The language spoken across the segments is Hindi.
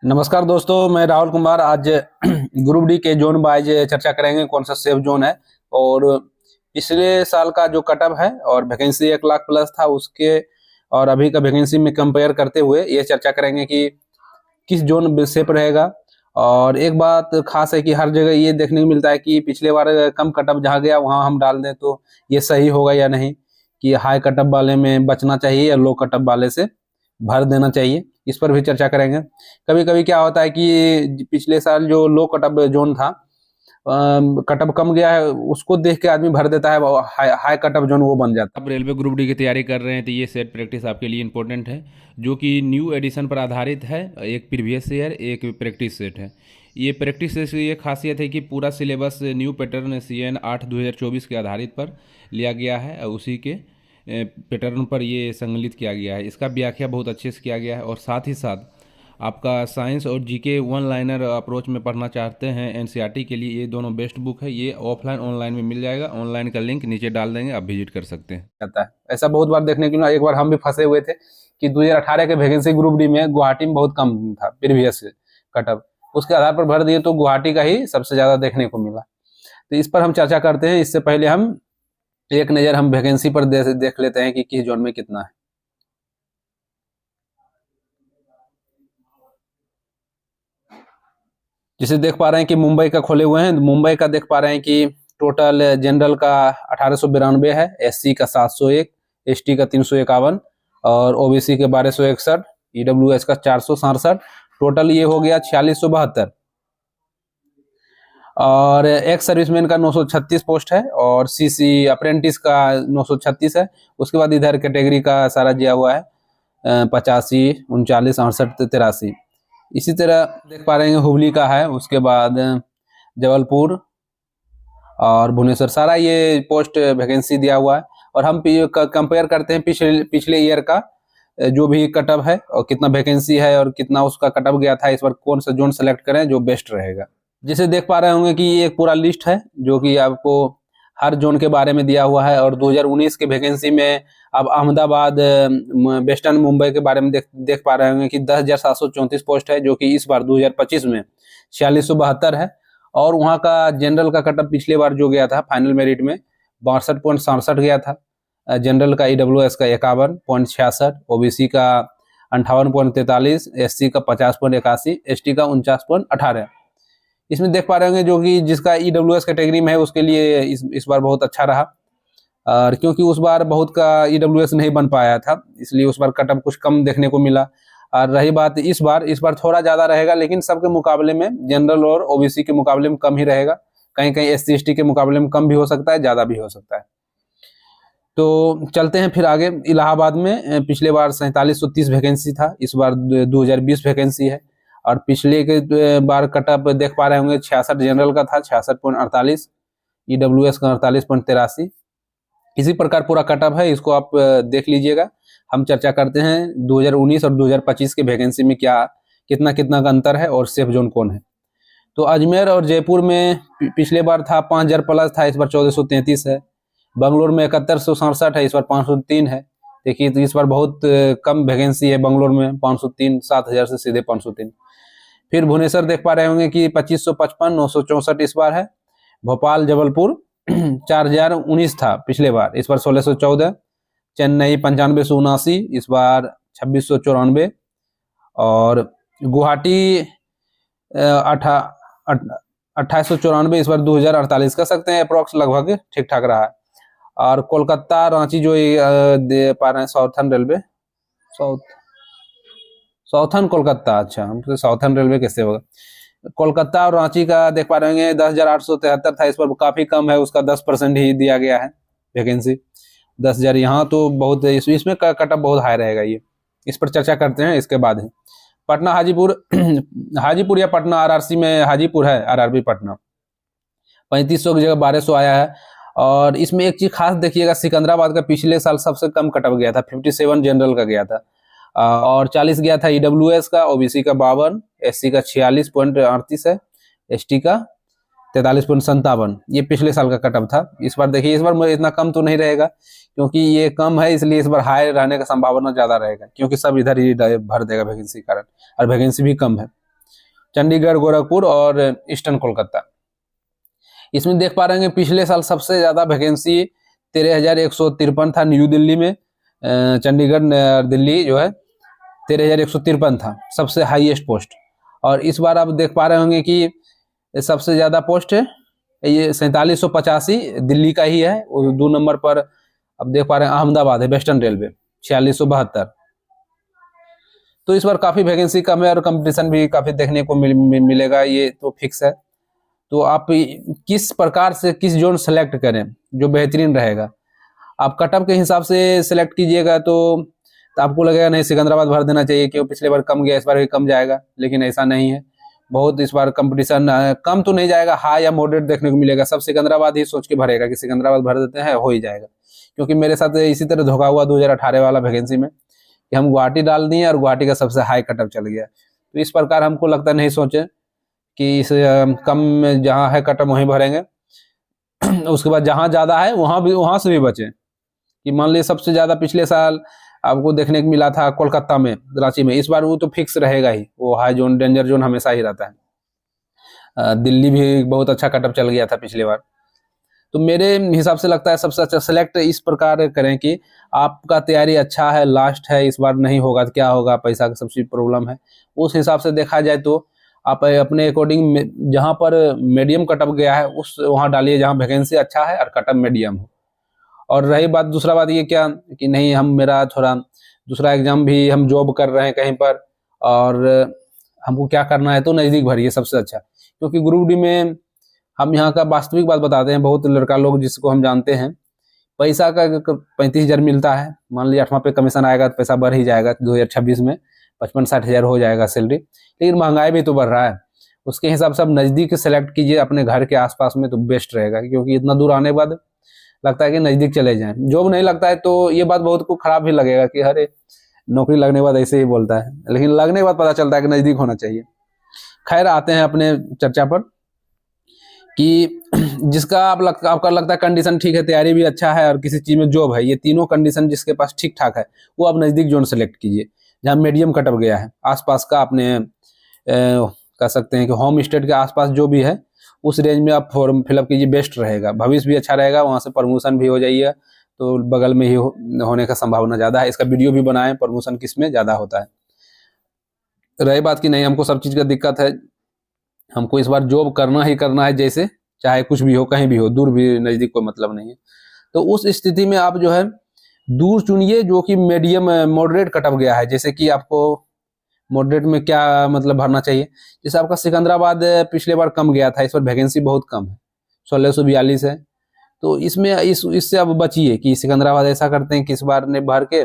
नमस्कार दोस्तों, मैं राहुल कुमार। आज ग्रुप डी के जोन वाइज चर्चा करेंगे कौन सा सेफ जोन है और पिछले साल का जो कटअप है और वैकेंसी 1 लाख प्लस था उसके और अभी का वैकेंसी में कंपेयर करते हुए ये चर्चा करेंगे कि किस जोन सेफ रहेगा। और एक बात खास है कि हर जगह ये देखने को मिलता है कि पिछले बार कम कटअप जहाँ गया वहाँ हम डाल दें तो ये सही होगा या नहीं, कि हाई कटअप वाले में बचना चाहिए या लो कटअप वाले से भर देना चाहिए। इस पर भी चर्चा करेंगे। कभी कभी क्या होता है कि पिछले साल जो लो कटअप जोन था, कटअप कम गया है, उसको देख के आदमी भर देता है, हाई कटअप जोन वो बन जाता है। आप रेलवे ग्रुप डी की तैयारी कर रहे हैं तो ये सेट प्रैक्टिस आपके लिए इंपॉर्टेंट है, जो कि न्यू एडिशन पर आधारित है। एक प्रीवियस ईयर एक प्रैक्टिस सेट है। ये प्रैक्टिस सेट की ये खासियत है कि पूरा सिलेबस न्यू पैटर्न CN 8 2024 के आधारित पर लिया गया है और उसी के पैटर्न पर ये संकलित किया गया है। इसका व्याख्या बहुत अच्छे से किया गया है और साथ ही साथ आपका साइंस और जीके वन लाइनर अप्रोच में पढ़ना चाहते हैं एनसीईआरटी के लिए ये दोनों बेस्ट बुक है। ये ऑफलाइन ऑनलाइन में मिल जाएगा। ऑनलाइन का लिंक नीचे डाल देंगे, आप विजिट कर सकते हैं। जाता है ऐसा बहुत बार देखने को मिला। एक बार हम भी फंसे हुए थे कि 2018 के वैकेंसी ग्रुप डी में गुवाहाटी में बहुत कम था प्रीवियस कटअप, उसके आधार पर भर दिए तो गुवाहाटी का ही सबसे ज्यादा देखने को मिला। तो इस पर हम चर्चा करते हैं। इससे पहले हम एक नज़र हम वैकेंसी पर देख लेते हैं कि किस जोन में कितना है। जिसे देख पा रहे हैं कि मुंबई का खोले हुए हैं, मुंबई का देख पा रहे हैं कि टोटल जनरल का 1892 है, एससी का 701, एसटी का 351 और ओबीसी के 1261, ईडब्ल्यूएस का 467। टोटल ये हो गया 4672। और एक्स सर्विसमैन का 936 पोस्ट है और सीसी अप्रेंटिस का 936 है। उसके बाद इधर कैटेगरी का सारा दिया हुआ है 85, 39, 68, 83। इसी तरह देख पा रहे हैं हुबली का है, उसके बाद जबलपुर और भुवनेश्वर, सारा ये पोस्ट वैकेंसी दिया हुआ है। और हम कंपेयर करते हैं पिछले ईयर का जो भी कटअप है और कितना वैकेंसी है और कितना उसका कटअप गया था। इस बार कौन सा जोन सेलेक्ट करें जो बेस्ट रहेगा। जैसे देख पा रहे होंगे कि ये एक पूरा लिस्ट है जो कि आपको हर जोन के बारे में दिया हुआ है। और 2019 के वैकेंसी में अब अहमदाबाद, वेस्टर्न मुंबई के बारे में देख पा रहे होंगे कि 10,734 पोस्ट है, जो कि इस बार 2025 में 4672 है। और वहाँ का जनरल का कटअप पिछले बार जो गया था फाइनल मेरिट में 62.67 गया था। जनरल का ईडब्ल्यूएस का 51.66, ओबीसी का 58.43, एससी का 50.81, एसटी का 49.18। इसमें देख पा रहे होंगे जो कि जिसका ईडब्ल्यूएस कैटेगरी में है उसके लिए इस बार बहुत अच्छा रहा। और क्योंकि उस बार बहुत का ईडब्ल्यूएस नहीं बन पाया था, इसलिए उस बार कटअप कुछ कम देखने को मिला। और रही बात इस बार थोड़ा ज़्यादा रहेगा, लेकिन सबके मुकाबले में जनरल और ओबीसी के मुकाबले में कम ही रहेगा। कहीं कहीं एससी एसटी के मुकाबले में कम भी हो सकता है, ज़्यादा भी हो सकता है। तो चलते हैं फिर आगे। इलाहाबाद में पिछले बार 4730 वैकेंसी था, इस बार 2020 वैकेंसी है। और पिछले के बार कटअप देख पा रहे होंगे 66 जनरल का था, 66.48, ईडब्ल्यूएस का 48.83। इसी प्रकार पूरा कटअप है, इसको आप देख लीजिएगा। हम चर्चा करते हैं 2019 और 2025 के वैकेंसी में क्या कितना कितना का अंतर है और सेफ जोन कौन है। तो अजमेर और जयपुर में पिछले बार था 5000 प्लस था, इस बार 1433 है। बंगलोर में 7167 है, इस बार 503 है। देखिए तो इस बार बहुत कम वैकेंसी है बंगलोर में, 503, 7000 से सीधे 503। फिर भुवनेश्वर देख पा रहे होंगे कि 2555, 964 इस बार है। भोपाल जबलपुर 4019 था पिछले बार, इस बार 1614। चेन्नई 9579, इस बार 2694। और गुवाहाटी 2894, इस बार 2048 कह सकते हैं, अप्रोक्स लगभग ठीक ठाक रहा है। और कोलकाता रांची जो दे पा रहे हैं साउथर्न रेलवे, साउथर्न कोलकाता, अच्छा हमको साउथर्न रेलवे कैसे होगा। कोलकाता और रांची का देख पा रहे होंगे 10,873 था, इस पर काफी कम है, उसका 10% ही दिया गया है वैकेंसी, 10,000। यहाँ तो बहुत इसमें कटअप बहुत हाई रहेगा। ये इस पर चर्चा करते हैं इसके बाद है। पटना हाजीपुर हाजीपुर या पटना, आरआरसी में हाजीपुर है, आरआरबी पटना 3500 की जगह 1200 आया है। और इसमें एक चीज खास देखिएगा, सिकंदराबाद का पिछले साल सबसे कम कटअप गया था, 57 जनरल का गया था और 40 गया था ईडब्ल्यूएस का, ओबीसी का 52, एससी का 46.38 है, एसटी का 43.57। ये पिछले साल का कटअप था। इस बार देखिए, इस बार इतना कम तो नहीं रहेगा क्योंकि ये कम है, इसलिए इस बार हाई रहने का संभावना ज्यादा रहेगा, क्योंकि सब इधर ही भर देगा वैकेंसी कारण, और वैकेंसी भी कम है। चंडीगढ़, गोरखपुर और ईस्टर्न कोलकाता। इसमें देख पा रहे हैं पिछले साल सबसे ज़्यादा वैकेंसी 13,153 था न्यू दिल्ली में। चंडीगढ़ दिल्ली जो है 13,153 था, सबसे हाईएस्ट पोस्ट। और इस बार आप देख पा रहे होंगे कि सबसे ज़्यादा पोस्ट है ये 4785 दिल्ली का ही है। और 2 नंबर पर अब देख पा रहे हैं अहमदाबाद है, वेस्टर्न रेलवे 4672। तो इस बार काफ़ी वैकेंसी कम है और कंपटीशन भी काफ़ी देखने को मिलेगा, ये तो फिक्स है। तो आप किस प्रकार से किस जोन सेलेक्ट करें जो बेहतरीन रहेगा, आप कटअप के हिसाब से सेलेक्ट कीजिएगा तो आपको लगेगा नहीं सिकंदराबाद भर देना चाहिए क्योंकि पिछले बार कम गया, इस बार भी कम जाएगा। लेकिन ऐसा नहीं है, बहुत इस बार कंपटीशन कम तो नहीं जाएगा, हाई या मॉडरेट देखने को मिलेगा। सब सिकंदराबाद ही सोच के भरेगा कि सिकंदराबाद भर देते हैं, हो ही जाएगा। क्योंकि मेरे साथ इसी तरह धोखा हुआ 2018 वाला वैकेंसी में कि हम गुवाहाटी डाल दिए और गुवाहाटी का सबसे हाई कटअप चल गया। तो इस प्रकार हमको लगता नहीं सोचे कि इस कम जहाँ है कटअप वहीं भरेंगे। उसके बाद जहाँ ज़्यादा है वहाँ से भी बचें। कि मान लीजिए सबसे ज़्यादा पिछले साल आपको देखने को मिला था कोलकाता में, रांची में, इस बार वो तो फिक्स रहेगा ही, वो हाई जोन डेंजर जोन हमेशा ही रहता है। दिल्ली भी बहुत अच्छा कटअप चल गया था पिछले बार। तो मेरे हिसाब से लगता है सबसे अच्छा सेलेक्ट इस प्रकार करें कि आपका तैयारी अच्छा है, लास्ट है, इस बार नहीं होगा तो क्या होगा, पैसा का सबसे प्रॉब्लम है, उस हिसाब से देखा जाए तो आप अपने अकॉर्डिंग जहाँ पर मीडियम कटअप गया है उस वहाँ डालिए जहाँ वैकेंसी अच्छा है और कटअप मीडियम हो। और रही बात दूसरा बात ये क्या कि नहीं हम मेरा थोड़ा दूसरा एग्जाम भी हम जॉब कर रहे हैं कहीं पर और हमको क्या करना है, तो नज़दीक भरिए सबसे अच्छा। क्योंकि ग्रुप डी में हम यहाँ का वास्तविक बात बताते हैं, बहुत लड़का लोग जिसको हम जानते हैं पैसा का 35,000 मिलता है, मान लीजिए 8वां पे कमीशन आएगा तो पैसा बढ़ ही जाएगा, 2026 में 55-60 हज़ार हो जाएगा सैलरी। लेकिन महंगाई भी तो बढ़ रहा है, उसके हिसाब से आप नज़दीक सेलेक्ट कीजिए अपने घर के आसपास में तो बेस्ट रहेगा। क्योंकि इतना दूर आने के बाद लगता है कि नज़दीक चले जाएं, जॉब नहीं लगता है तो ये बात बहुत को खराब भी लगेगा कि अरे नौकरी लगने के बाद ऐसे ही बोलता है, लेकिन लगने के बाद पता चलता है कि नज़दीक होना चाहिए। खैर आते हैं अपने चर्चा पर कि जिसका आपका लगता है कंडीशन ठीक है, तैयारी भी अच्छा है और किसी चीज़ में जॉब है, ये तीनों कंडीशन जिसके पास ठीक ठाक है वो आप नज़दीक जोन सेलेक्ट कीजिए जहाँ मीडियम कटअप गया है। आसपास का अपने कह सकते हैं कि होम स्टेट के आसपास जो भी है उस रेंज में आप फॉर्म फिलअप कीजिए, बेस्ट रहेगा, भविष्य भी अच्छा रहेगा, वहाँ से प्रमोशन भी हो जाइए तो बगल में ही होने का संभावना ज़्यादा है। इसका वीडियो भी बनाएं प्रमोशन किस में ज़्यादा होता है। रही बात कि नहीं हमको सब चीज़ का दिक्कत है, हमको इस बार जॉब करना ही करना है, जैसे चाहे कुछ भी हो, कहीं भी हो, दूर भी नज़दीक कोई मतलब नहीं है। तो उस स्थिति में आप जो है दूर चुनिए जो कि मीडियम मॉडरेट कटअप गया है। जैसे कि आपको मॉडरेट में क्या मतलब भरना चाहिए, जैसे आपका सिकंदराबाद पिछले बार कम गया था, इस बार वैकेंसी बहुत कम है, 1642 है। तो इसमें इससे अब बचिए कि सिकंदराबाद ऐसा करते हैं कि इस बार ने भर के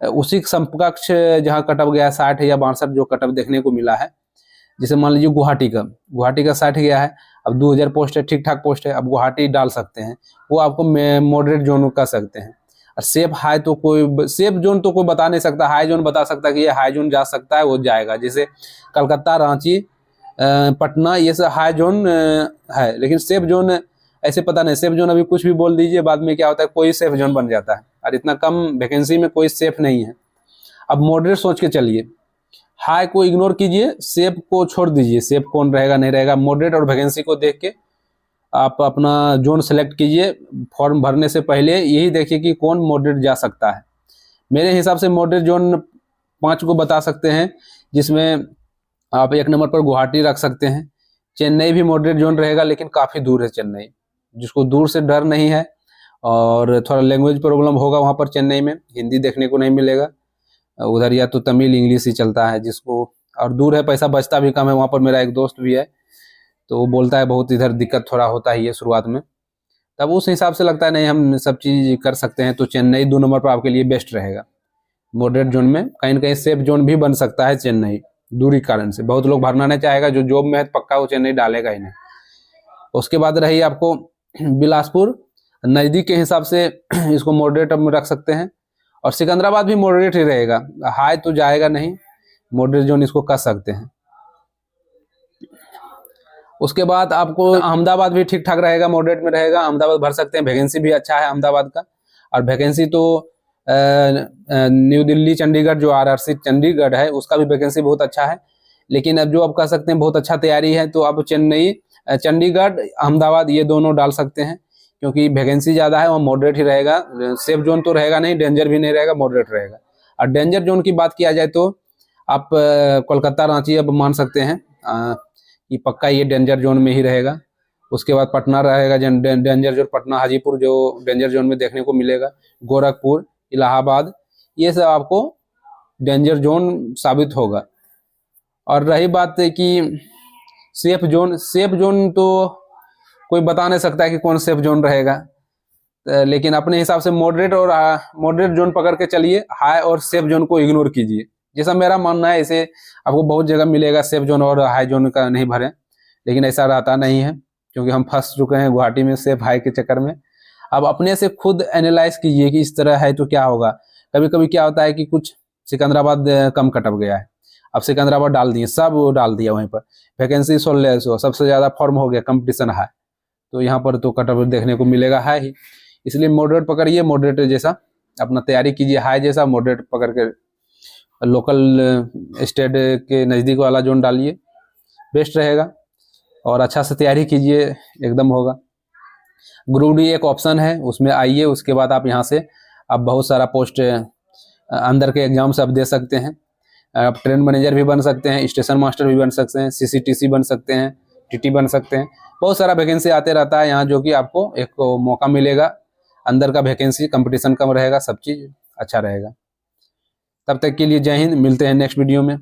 उसी समकक्ष जहाँ कटअप गया 60 या 62 जो कटअप देखने को मिला है, जैसे मान लीजिए गुवाहाटी का 60 गया है, अब 2000 पोस्ट है, ठीक ठाक पोस्ट है, अब गुवाहाटी डाल सकते हैं, वो आपको मॉडरेट जोन कर सकते हैं। और सेफ हाई तो कोई सेफ जोन तो कोई बता नहीं सकता, हाई जोन बता सकता है कि ये हाई जोन जा सकता है, वो जाएगा। जैसे कलकत्ता, रांची, पटना, ये सब हाई जोन है, लेकिन सेफ जोन ऐसे पता नहीं। सेफ जोन अभी कुछ भी बोल दीजिए, बाद में क्या होता है कोई सेफ जोन बन जाता है, और इतना कम वैकेंसी में कोई सेफ नहीं है। अब मॉडरेट सोच के चलिए, हाई को इग्नोर कीजिए, सेफ को छोड़ दीजिए, सेफ कौन रहेगा नहीं रहेगा। मॉडरेट और वैकेंसी को देख के आप अपना जोन सेलेक्ट कीजिए। फॉर्म भरने से पहले यही देखिए कि कौन मॉडरेट जा सकता है। मेरे हिसाब से मॉडरेट जोन 5 को बता सकते हैं, जिसमें आप 1 नंबर पर गुवाहाटी रख सकते हैं। चेन्नई भी मॉडरेट जोन रहेगा, लेकिन काफ़ी दूर है चेन्नई, जिसको दूर से डर नहीं है और थोड़ा लैंग्वेज प्रॉब्लम होगा वहाँ पर चेन्नई में, हिंदी देखने को नहीं मिलेगा उधर, या तो तमिल इंग्लिश ही चलता है जिसको, और दूर है, पैसा बचता भी कम है। वहाँ पर मेरा एक दोस्त भी है तो वो बोलता है बहुत इधर दिक्कत थोड़ा होता ही है शुरुआत में, तब उस हिसाब से लगता है नहीं हम सब चीज़ कर सकते हैं। तो चेन्नई 2 नंबर पर आपके लिए बेस्ट रहेगा मॉडरेट जोन में। कहीं ना कहीं सेफ जोन भी बन सकता है चेन्नई, दूरी कारण से बहुत लोग भरना नहीं चाहेगा, जो जॉब में है पक्का वो चेन्नई डालेगा ही नहीं। उसके बाद रही आपको बिलासपुर, नज़दीक के हिसाब से इसको मॉडरेट में रख सकते हैं, और सिकंदराबाद भी मॉडरेट ही रहेगा, हाई तो जाएगा नहीं, मॉडरेट जोन इसको कर सकते हैं। उसके बाद आपको अहमदाबाद भी ठीक ठाक रहेगा, मॉडरेट में रहेगा, अहमदाबाद भर सकते हैं, वैकेंसी भी अच्छा है अहमदाबाद का। और वैकेंसी तो न्यू दिल्ली चंडीगढ़ जो RRC चंडीगढ़ है उसका भी वैकेंसी बहुत अच्छा है। लेकिन अब जो आप कह सकते हैं बहुत अच्छा तैयारी है, तो आप चेन्नई, चंडीगढ़, अहमदाबाद ये दोनों डाल सकते हैं, क्योंकि वैकेंसी ज़्यादा है और मॉडरेट ही रहेगा। सेफ जोन तो रहेगा नहीं, डेंजर भी नहीं रहेगा, मॉडरेट रहेगा। और डेंजर जोन की बात किया जाए तो आप कोलकाता, रांची अब मान सकते हैं कि पक्का ये डेंजर जोन में ही रहेगा। उसके बाद पटना रहेगा डेंजर जोन, पटना, हाजीपुर जो डेंजर जोन में देखने को मिलेगा, गोरखपुर, इलाहाबाद, ये सब आपको डेंजर जोन साबित होगा। और रही बात है कि सेफ जोन तो कोई बता नहीं सकता है कि कौन सेफ जोन रहेगा, लेकिन अपने हिसाब से मॉडरेट जोन पकड़ के चलिए, हाई और सेफ जोन को इग्नोर कीजिए। जैसा मेरा मानना है, इसे आपको बहुत जगह मिलेगा सेफ जोन और हाई जोन का नहीं भरें, लेकिन ऐसा रहता नहीं है, क्योंकि हम फंस चुके हैं गुवाहाटी में सेफ हाई के चक्कर में। अब अपने से खुद एनालाइज कीजिए कि इस तरह है तो क्या होगा। कभी कभी क्या होता है कि कुछ सिकंदराबाद कम कटअप गया है, अब सिकंदराबाद डाल दिए, सब वो डाल दिया वहीं पर, वैकेंसी 1600, सबसे ज़्यादा फॉर्म हो गया, कंपटीशन है, तो यहाँ पर तो कटअप देखने को मिलेगा है ही। इसलिए मॉडरेट पकड़िए, मॉडरेट जैसा अपना तैयारी कीजिए, हाई जैसा मॉडरेट पकड़ के लोकल स्टेट के नज़दीक वाला जोन डालिए, बेस्ट रहेगा। और अच्छा से तैयारी कीजिए, एकदम होगा। ग्रुप डी एक ऑप्शन है, उसमें आइए, उसके बाद आप यहाँ से आप बहुत सारा पोस्ट अंदर के एग्जाम्स आप दे सकते हैं। आप ट्रेन मैनेजर भी बन सकते हैं, स्टेशन मास्टर भी बन सकते हैं, CCTC बन सकते हैं, TT बन सकते हैं। बहुत सारा वैकेंसी आते रहता है यहाँ, जो कि आपको एक मौका मिलेगा। अंदर का वैकेंसी, कंपटीशन कम रहेगा, सब चीज़ अच्छा रहेगा। तब तक के लिए जय हिंद, मिलते हैं नेक्स्ट वीडियो में।